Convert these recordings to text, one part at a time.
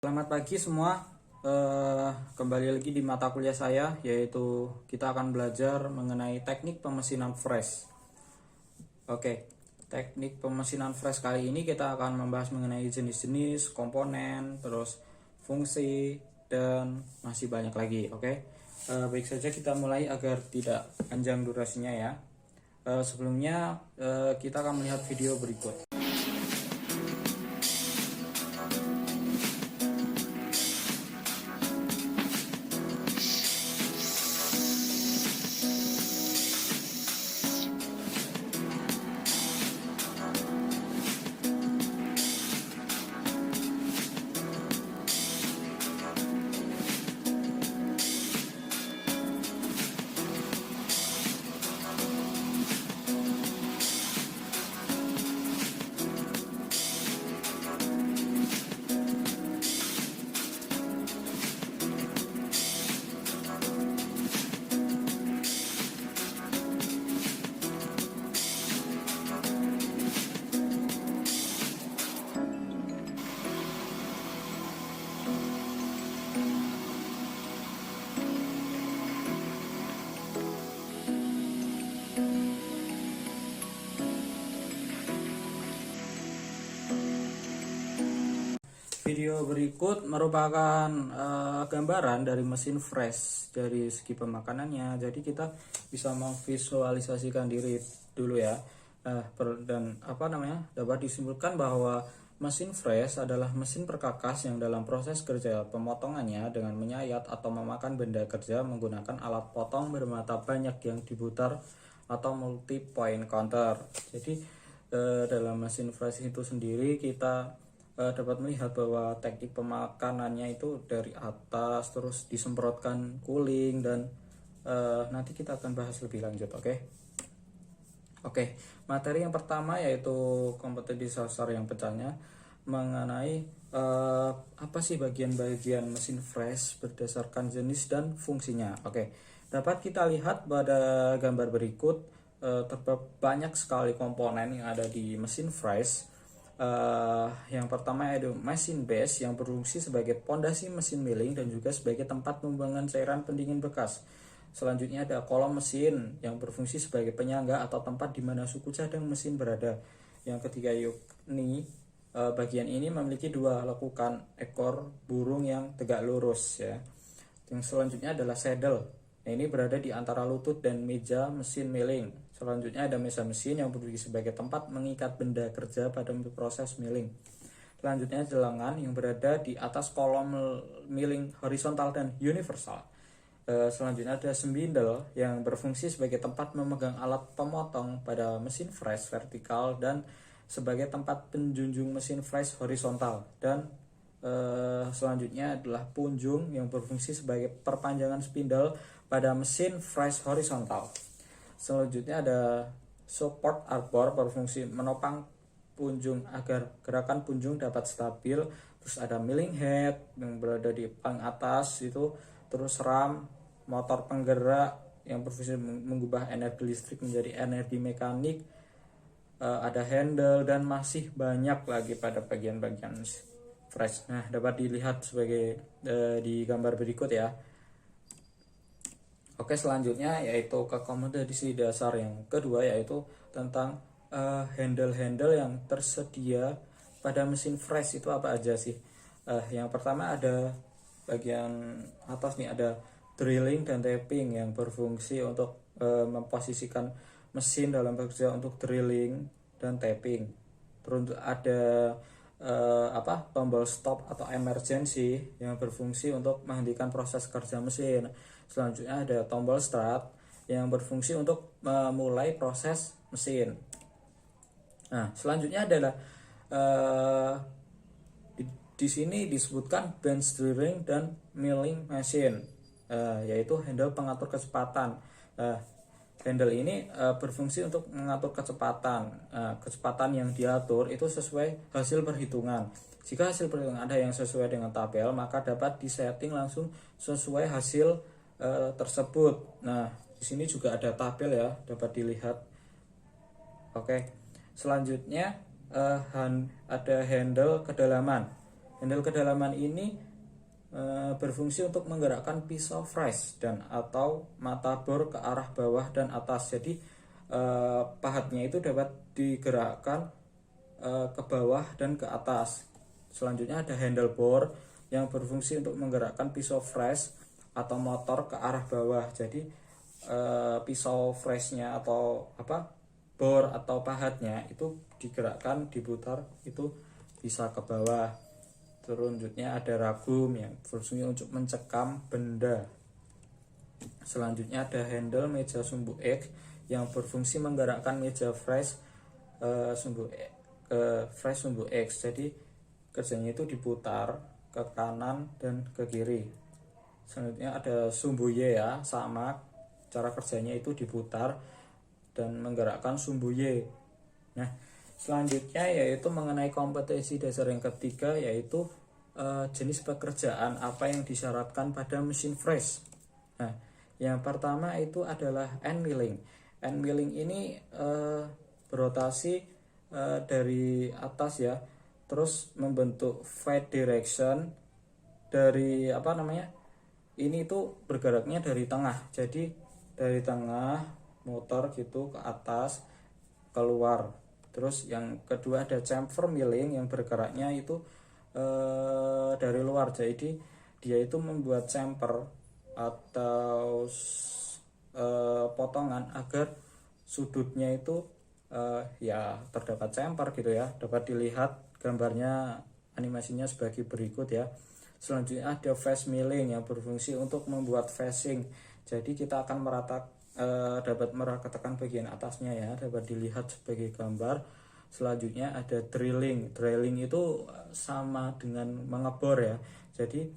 Selamat pagi semua. Kembali lagi di mata kuliah saya, yaitu kita akan belajar mengenai teknik pemesinan fresh. Oke, teknik pemesinan fresh kali ini kita akan membahas mengenai jenis-jenis komponen, terus fungsi, dan masih banyak lagi. Oke, baik saja kita mulai agar tidak panjang durasinya ya. Sebelumnya kita akan melihat video berikut. Video berikut merupakan gambaran dari mesin fresh dari segi pemakanannya. Jadi kita bisa memvisualisasikan diri dulu ya. Dan dapat disimpulkan bahwa mesin fresh adalah mesin perkakas yang dalam proses kerja pemotongannya dengan menyayat atau memakan benda kerja menggunakan alat potong bermata banyak yang diputar atau multi point counter. Jadi dalam mesin fresh itu sendiri kita dapat melihat bahwa teknik pemakanannya itu dari atas terus disemprotkan cooling dan nanti kita akan bahas lebih lanjut. Oke, materi yang pertama yaitu kompetensi dasar yang pecahnya mengenai apa sih bagian-bagian mesin fresh berdasarkan jenis dan fungsinya. Oke, dapat kita lihat pada gambar berikut terdapat banyak sekali komponen yang ada di mesin fresh. Yang pertama yaitu mesin base yang berfungsi sebagai pondasi mesin milling dan juga sebagai tempat pembuangan cairan pendingin bekas. Selanjutnya ada kolom mesin yang berfungsi sebagai penyangga atau tempat di mana suku cadang mesin berada. Yang ketiga yakni bagian ini memiliki dua lekukan ekor burung yang tegak lurus ya. Yang selanjutnya adalah saddle. Nah, ini berada di antara lutut dan meja mesin milling. Selanjutnya ada meja mesin yang berfungsi sebagai tempat mengikat benda kerja pada proses milling. Selanjutnya jelangan yang berada di atas kolom milling horizontal dan universal. Selanjutnya ada spindle yang berfungsi sebagai tempat memegang alat pemotong pada mesin fresh vertikal dan sebagai tempat penjunjung mesin fresh horizontal. Dan selanjutnya adalah punjung yang berfungsi sebagai perpanjangan spindle pada mesin fresh horizontal. Selanjutnya ada support arbor berfungsi menopang punjung agar gerakan punjung dapat stabil. Terus ada milling head yang berada di paling atas itu. Terus ram, motor penggerak yang berfungsi mengubah energi listrik menjadi energi mekanik. Ada handle dan masih banyak lagi pada bagian-bagian fresh. Nah, dapat dilihat sebagai di gambar berikut ya. Oke, selanjutnya yaitu ke kompetensi dasar yang kedua yaitu tentang handle-handle yang tersedia pada mesin fresh itu apa aja sih. Yang pertama ada bagian atas nih ada drilling dan tapping yang berfungsi untuk memposisikan mesin dalam bekerja untuk drilling dan tapping. Terus ada tombol stop atau emergency yang berfungsi untuk menghentikan proses kerja mesin. Selanjutnya ada tombol start yang berfungsi untuk memulai proses mesin. Nah, selanjutnya adalah di sini disebutkan bench drilling dan milling machine, yaitu handle pengatur kecepatan. Handle ini berfungsi untuk mengatur kecepatan. Kecepatan yang diatur itu sesuai hasil perhitungan. Jika hasil perhitungan ada yang sesuai dengan tabel, maka dapat disetting langsung sesuai hasil tersebut. Nah, di sini juga ada tabel ya, dapat dilihat. Oke, selanjutnya ada handle kedalaman. Handle kedalaman ini berfungsi untuk menggerakkan pisau fresh dan atau mata bor ke arah bawah dan atas. Jadi pahatnya itu dapat digerakkan ke bawah dan ke atas. Selanjutnya ada handle bore yang berfungsi untuk menggerakkan pisau fresh atau motor ke arah bawah. Jadi pisau freshnya atau bor atau pahatnya itu digerakkan, diputar, itu bisa ke bawah. Selanjutnya ada ragum yang berfungsi untuk mencekam benda. Selanjutnya ada handle meja sumbu X yang berfungsi menggerakkan meja fresh sumbu X. Jadi kerjanya itu diputar ke kanan dan ke kiri. Selanjutnya ada sumbu Y ya, sama cara kerjanya itu diputar dan menggerakkan sumbu Y. Nah, selanjutnya yaitu mengenai kompetensi dasar yang ketiga, yaitu jenis pekerjaan apa yang disyaratkan pada mesin fresh. Nah, yang pertama itu adalah end milling. End milling ini berotasi dari atas ya, terus membentuk fade direction dari ini tuh bergeraknya dari tengah. Jadi dari tengah motor gitu ke atas keluar. Terus yang kedua ada chamfer milling yang bergeraknya itu dari luar. Jadi dia itu membuat chamfer atau potongan agar sudutnya itu ya terdapat chamfer gitu ya. Dapat dilihat gambarnya, animasinya sebagai berikut ya. Selanjutnya ada face milling yang berfungsi untuk membuat facing. Jadi kita akan dapat meratakan bagian atasnya ya, dapat dilihat sebagai gambar. Selanjutnya ada drilling. Drilling itu sama dengan mengebor ya. Jadi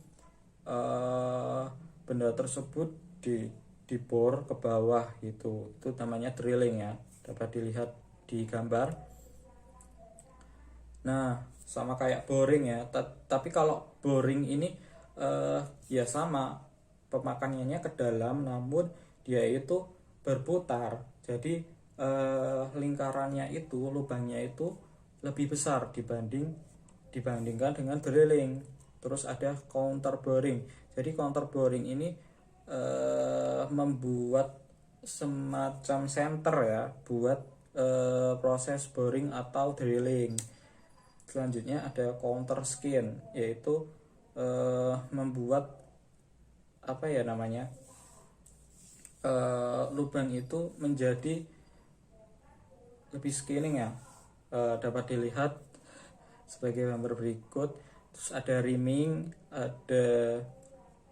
benda tersebut dibor ke bawah gitu. Itu namanya drilling ya, dapat dilihat di gambar. Nah, sama kayak boring ya, tapi kalau boring ini ya sama, pemakanannya ke dalam namun dia itu berputar. Jadi lingkarannya itu, lubangnya itu lebih besar dibandingkan dengan drilling. Terus ada counter boring. Jadi counter boring ini membuat semacam center ya buat proses boring atau drilling. Selanjutnya ada counter skin, yaitu membuat lubang itu menjadi lebih skinning ya. Dapat dilihat sebagai gambar berikut. Terus ada rimming, ada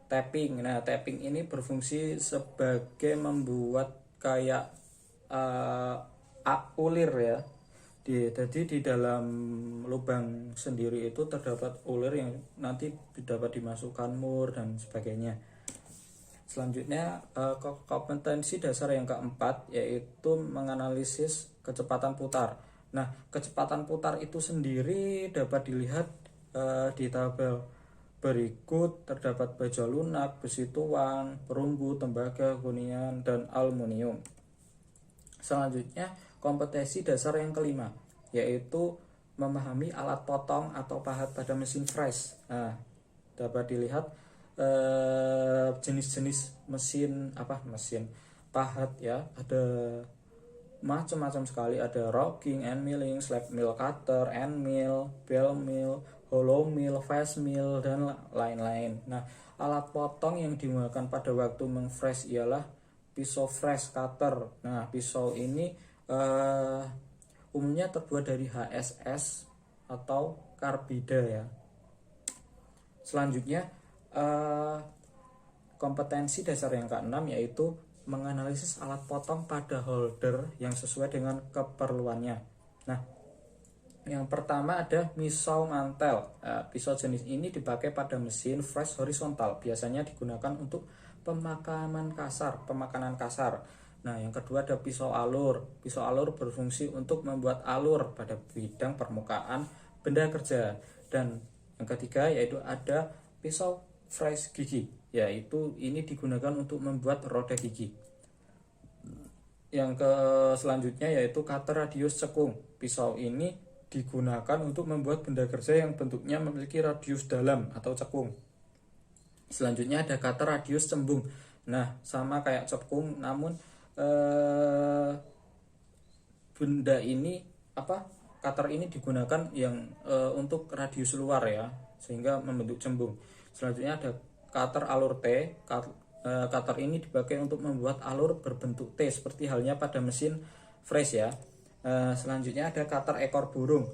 tapping. Nah, tapping ini berfungsi sebagai membuat kayak ulir ya. Jadi di dalam lubang sendiri itu terdapat ulir yang nanti dapat dimasukkan mur dan sebagainya. Selanjutnya kompetensi dasar yang keempat yaitu menganalisis kecepatan putar. Nah, kecepatan putar itu sendiri dapat dilihat di tabel berikut. Terdapat baja lunak, besi tuang, perunggu, tembaga, kuningan, dan aluminium. Selanjutnya kompetensi dasar yang kelima yaitu memahami alat potong atau pahat pada mesin fresh. Nah, dapat dilihat jenis-jenis mesin pahat ya, ada macam-macam sekali. Ada rocking, end milling, slab mill, cutter, end mill, bell mill, hollow mill, fast mill, dan lain-lain. Nah, alat potong yang digunakan pada waktu mengfresh ialah pisau fresh cutter. Nah, pisau ini umumnya terbuat dari HSS atau karbida ya. Selanjutnya kompetensi dasar yang keenam yaitu menganalisis alat potong pada holder yang sesuai dengan keperluannya. Nah, yang pertama ada pisau mantel. Pisau jenis ini dipakai pada mesin fresh horizontal, biasanya digunakan untuk pemakanan kasar. Nah, yang kedua ada pisau alur. Pisau alur berfungsi untuk membuat alur pada bidang permukaan benda kerja. Dan yang ketiga yaitu ada pisau fresh gigi, yaitu ini digunakan untuk membuat roda gigi. Yang selanjutnya yaitu cutter radius cekung. Pisau ini digunakan untuk membuat benda kerja yang bentuknya memiliki radius dalam atau cekung. Selanjutnya ada kata radius cembung. Nah, sama kayak cekung, namun benda ini cutter ini digunakan yang untuk radius luar ya, sehingga membentuk cembung. Selanjutnya ada cutter alur T. Cutter ini dipakai untuk membuat alur berbentuk T seperti halnya pada mesin fresh ya. Selanjutnya ada cutter ekor burung.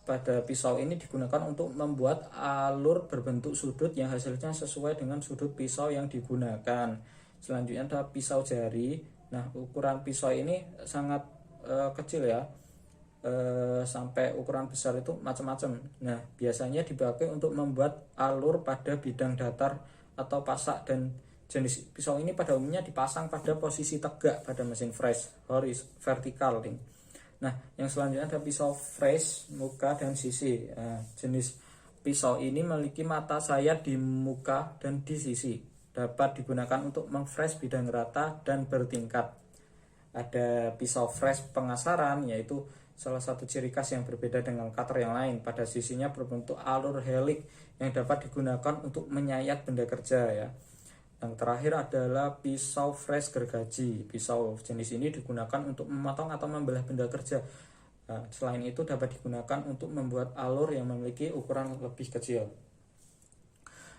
Pada pisau ini digunakan untuk membuat alur berbentuk sudut yang hasilnya sesuai dengan sudut pisau yang digunakan. Selanjutnya ada pisau jari. Nah, ukuran pisau ini sangat kecil ya, sampai ukuran besar itu macam-macam. Nah, biasanya dipakai untuk membuat alur pada bidang datar atau pasak, dan jenis pisau ini pada umumnya dipasang pada posisi tegak pada mesin fresh, vertikal. Nah, yang selanjutnya ada pisau fresh muka dan sisi. Jenis pisau ini memiliki mata sayat di muka dan di sisi. Dapat digunakan untuk memfresh bidang rata dan bertingkat. Ada pisau fresh pengasaran, yaitu salah satu ciri khas yang berbeda dengan cutter yang lain. Pada sisinya berbentuk alur helix yang dapat digunakan untuk menyayat benda kerja ya. Yang terakhir adalah pisau fresh gergaji. Pisau jenis ini digunakan untuk memotong atau membelah benda kerja. Nah, selain itu dapat digunakan untuk membuat alur yang memiliki ukuran lebih kecil.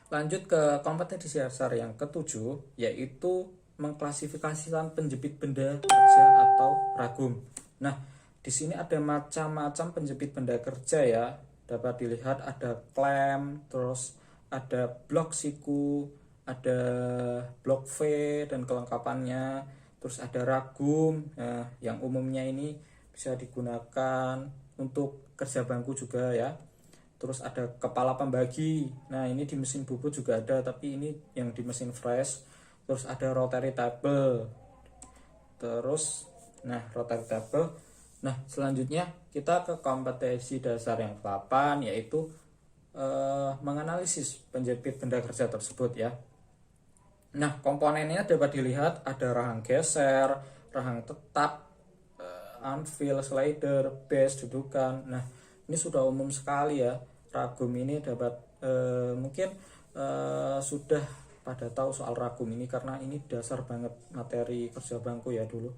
Lanjut ke kompetensi dasar yang ketujuh, yaitu mengklasifikasikan penjepit benda kerja atau ragum. Nah, di sini ada macam-macam penjepit benda kerja ya. Dapat dilihat ada klem, terus ada blok siku, ada blok V dan kelengkapannya, terus ada ragum. Nah, yang umumnya ini bisa digunakan untuk kerja bangku juga ya. Terus ada kepala pembagi. Nah, ini di mesin bubut juga ada, tapi ini yang di mesin fresh. Terus ada rotary table. Terus rotary table. Nah, selanjutnya kita ke kompetensi dasar yang ke-8, yaitu menganalisis penjepit benda kerja tersebut ya. Nah, komponennya dapat dilihat ada rahang geser, rahang tetap, anvil, slider, base, dudukan. Nah, ini sudah umum sekali ya. Ragum ini dapat mungkin sudah pada tahu soal ragum ini karena ini dasar banget materi kerja bangku ya dulu.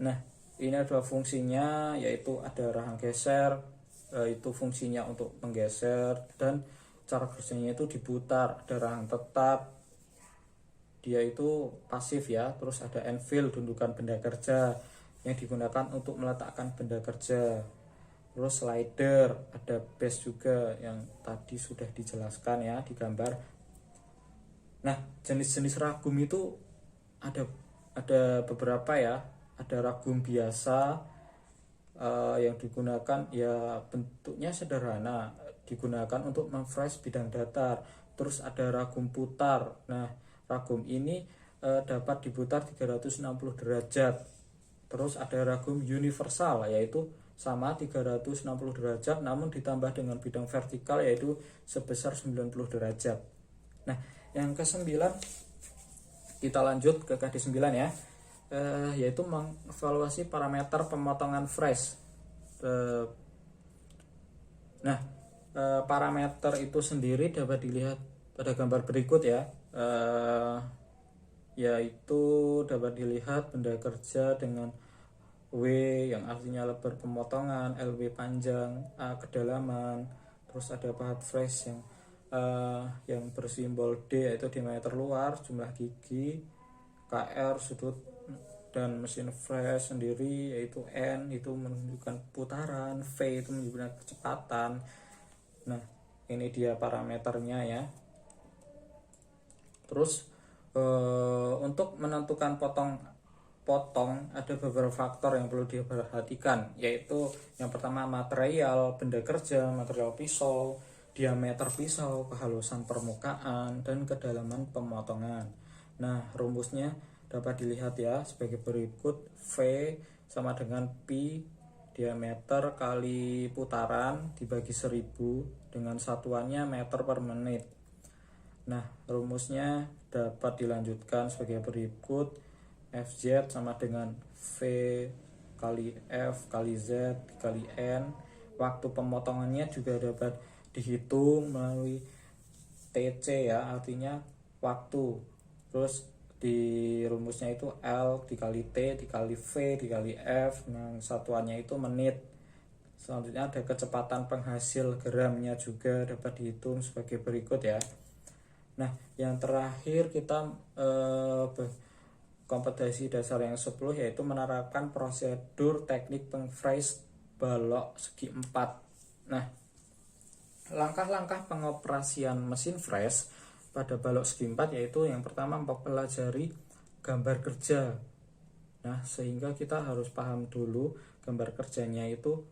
Nah, ini adalah fungsinya, yaitu ada rahang geser, itu fungsinya untuk menggeser, dan cara kerjanya itu diputar. Ada rahang tetap, dia itu pasif ya. Terus ada anvil, dundukan benda kerja yang digunakan untuk meletakkan benda kerja. Terus slider, ada base juga yang tadi sudah dijelaskan ya di gambar. Nah, jenis-jenis ragum itu ada beberapa ya. Ada ragum biasa yang digunakan ya bentuknya sederhana, digunakan untuk memfresh bidang datar. Terus ada ragum putar. Nah, ragum ini dapat diputar 360 derajat. Terus ada ragum universal, yaitu sama 360 derajat namun ditambah dengan bidang vertikal, yaitu sebesar 90 derajat. Nah, yang ke-9 kita lanjut ke KD9 ya, yaitu mengevaluasi parameter pemotongan fresh. Nah, parameter itu sendiri dapat dilihat pada gambar berikut ya, yaitu dapat dilihat benda kerja dengan W yang artinya lebar pemotongan, LW panjang, A kedalaman, terus ada pahat fresh yang bersimbol D yaitu diameter luar, jumlah gigi, KR sudut, dan mesin fresh sendiri yaitu N itu menunjukkan putaran, V itu menunjukkan kecepatan. Nah, ini dia parameternya ya. Terus untuk menentukan potong ada beberapa faktor yang perlu diperhatikan, yaitu yang pertama material benda kerja, material pisau, diameter pisau, kehalusan permukaan, dan kedalaman pemotongan. Nah, rumusnya dapat dilihat ya sebagai berikut. V sama dengan pi diameter kali putaran dibagi 1000 dengan satuannya meter per menit. Nah, rumusnya dapat dilanjutkan sebagai berikut. Fz sama dengan V dikali F kali Z dikali N. Waktu pemotongannya juga dapat dihitung melalui TC ya, artinya waktu. Terus di rumusnya itu L dikali T dikali V dikali F. Nah, satuannya itu menit. Selanjutnya ada kecepatan penghasil gramnya juga dapat dihitung sebagai berikut ya. Nah, yang terakhir kita kompetensi dasar yang 10 yaitu menerapkan prosedur teknik pengfreeze balok segi 4. Nah, langkah-langkah pengoperasian mesin freeze pada balok segi 4 yaitu yang pertama mempelajari gambar kerja. Nah, sehingga kita harus paham dulu gambar kerjanya itu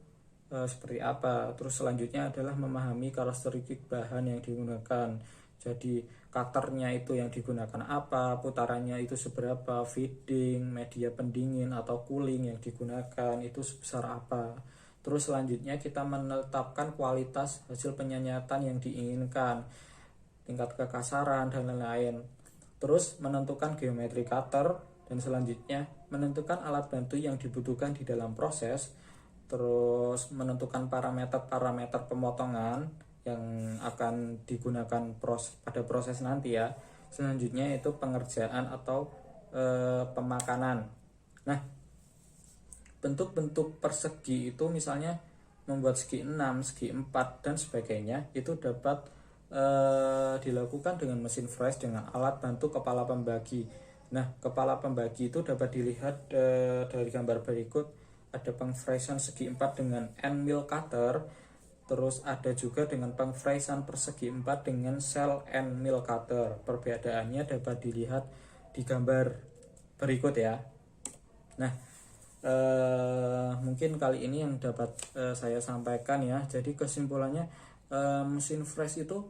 seperti apa. Terus selanjutnya adalah memahami karakteristik bahan yang digunakan. Jadi cutternya itu yang digunakan apa, putarannya itu seberapa, feeding, media pendingin atau cooling yang digunakan itu sebesar apa. Terus selanjutnya kita menetapkan kualitas hasil penyanyatan yang diinginkan, tingkat kekasaran dan lain-lain. Terus menentukan geometri cutter dan selanjutnya menentukan alat bantu yang dibutuhkan di dalam proses. Terus menentukan parameter-parameter pemotongan yang akan digunakan pada proses nanti ya. Selanjutnya itu pengerjaan atau pemakanan. Nah, bentuk-bentuk persegi itu misalnya membuat segi 6, segi 4 dan sebagainya itu dapat dilakukan dengan mesin freeze dengan alat bantu kepala pembagi. Nah, kepala pembagi itu dapat dilihat dari gambar berikut. Ada pengfreezan segi 4 dengan end mill cutter. Terus ada juga dengan pengfreezan persegi 4 dengan cell end mill cutter. Perbedaannya dapat dilihat di gambar berikut ya. Nah, mungkin kali ini yang dapat saya sampaikan ya. Jadi kesimpulannya mesin freeze itu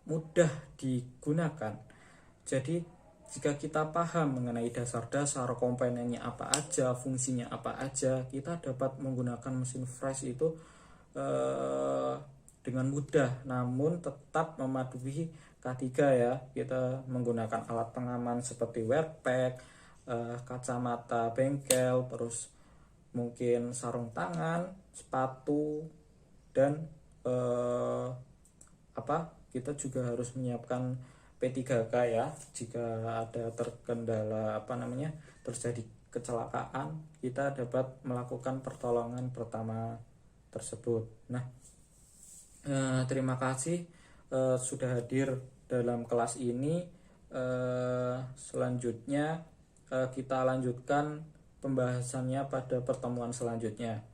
mudah digunakan. Jadi jika kita paham mengenai dasar-dasar komponennya apa aja, fungsinya apa aja, kita dapat menggunakan mesin freeze itu dengan mudah, namun tetap mematuhi K3 ya. Kita menggunakan alat pengaman seperti wear pack, kacamata bengkel, terus mungkin sarung tangan, sepatu, dan kita juga harus menyiapkan P3K ya. Jika ada terkendala terjadi kecelakaan, kita dapat melakukan pertolongan pertama tersebut. Nah, terima kasih sudah hadir dalam kelas ini. Selanjutnya kita lanjutkan pembahasannya pada pertemuan selanjutnya.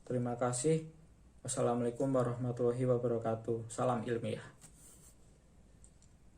Terima kasih. Wassalamualaikum warahmatullahi wabarakatuh. Salam ilmiah.